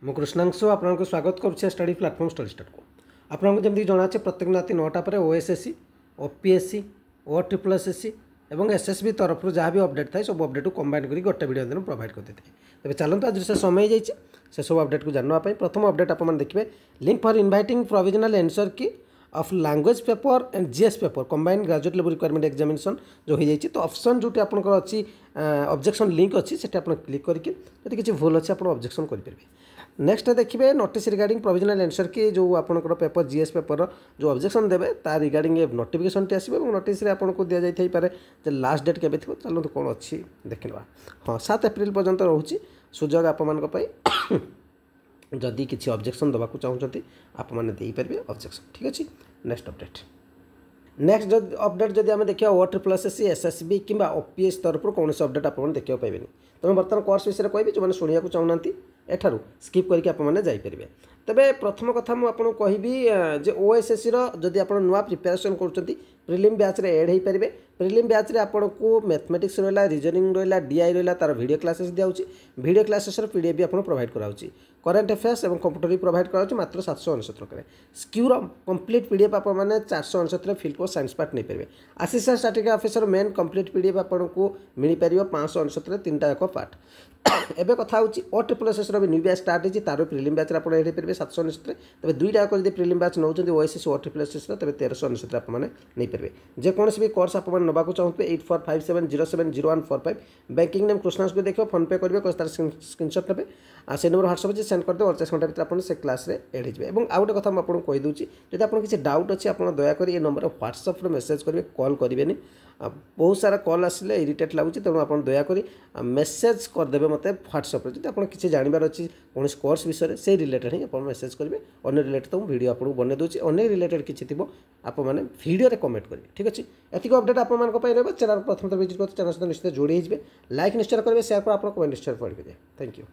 मु कृष्णांशु आपको स्वागत करुच्छे स्टडी प्लाटफॉर्म स्टडी स्टार्ट को आपको जमी जना प्रत्येक राति 9टा पर ओएसएससी ओपीएससी ओ ट्रिपल एसएससी और एसएसबी तरफ जहाँ भी अपडेट थाए सब अपडेट को कंबाइन कर गोटे वीडियो दिन प्रोवाइड करते थे तेज चलते आज से समय जाइए से सब अपडेट को जानवाई प्रथम अपडेट आप देखिए link for inviting provisional answer key of language paper and GS paper combined graduate level requirement examination जो हो जाए तो ऑप्शन जो आपंकर अच्छी ऑब्जेक्शन लिंक अच्छी से क्लिक करके यदि किसी भूल अच्छे आप ऑब्जेक्शन करेंगे। नेक्स्ट देखिए नोटिस रिगार्डिंग प्रोविजनल एंसर की जो आपंकर पेपर जीएस पेपर जो ऑब्जेक्शन देवे ता रिगार्डिंग नोटिफिकेशन टी आसो और नोटिस आपको दि जाए लास्ट डेट के चलते कौन अच्छी देखा हाँ 7 एप्रिल पर्यंत रोचे सुजोग आप जदि किसी ऑब्जेक्शन देवाक चाहते आपने ऑब्जेक्शन ठीक अच्छे। नेक्स्ट अपडेट नेक्स्ट अपडेट जब आम देखा ओ ट्रिपल एसएससी एसएसबी कि ओपीएस तरफ कौन से अपडेट आप देखा पाइबे तेणु बर्तमान कोर्स विषय कहि जो मैंने शुणा चाहूना एठारू स्किप करके आपने तेबे प्रथम कथा मुझे कहबी ओएसएससी जदि आप नुआ प्रिपेरेसन कर प्रिलिम बैच रे एड हो पारे प्रिलिम बैच रे आपन को मैथमेटिक्स रहा रीजनिंग रहा डीआई रहा तार वीडियो क्लासेस दिखाई वीडियो क्लासेस पीडीएफ भी आपको प्रोवाइड कराऊँगी करेन्ट अफेयर्स और कंप्यूटर भी प्रोवाइड कराऊँ मात्र 769 टकर स्क्यूर कंप्लीट पीडीएफ आप 469 फिल को साइंस पार्ट नहीं पारे assistant statistical officer main complete PDF आपको मिल पार 569 3टा एक पार्ट एबे कथा होची ओ ट्रिपल एसएस रो भी न्यू बैच स्टार्ट होची तारो प्रिलिम बैच आपण एठी परबे 769 तबे दुईटा को जदि प्रिलिम बैच नउचंदी ओएसएस ओ ट्रिपल एसएस रो तबे 1369 आप माने नै परबे जे कोनस भी कोर्स आप माने नबा को चाहते 8457070145 बैंकिंग नेम कृष्णांश को देखो फोन पे करबे तार स्क्रीनशॉट नेबे आ से नंबर व्हाट्सएप से सेंड कर दे 48 घंटा भीतर आपण से क्लास रे एड हिजबे एवं आ गोटे कथा हम आपन कहि दूची जदि आपन किसी डाउट अछि आपन दया करी ए नंबर व्हाट्सएप रे मेसेज करबे कॉल करिवेनी बहुत सारा कॉल आसिले इरिटेट लगुच तेणु आप दयाकोरी मेसेज करदे मत व्हाट्सएप जब आप किसी जानवर अच्छी कौन कोर्स विषय से रिलेटेड ही आप मेसेज करेंगे अन्य रिलेटेड तो वीडियो आपको बन दूसरी अन्य रिलेटेड किसी थी आप वीडियो कमेंट करेंगे ठीक अच्छे एतिक अपडेट आप चैनल प्रथम विजिट करते चैनल सहित निश्चित जोड़ी लाइक निश्चय करेंगे शेयर कर आप कमेंट निश्चय पढ़े थैंक यू।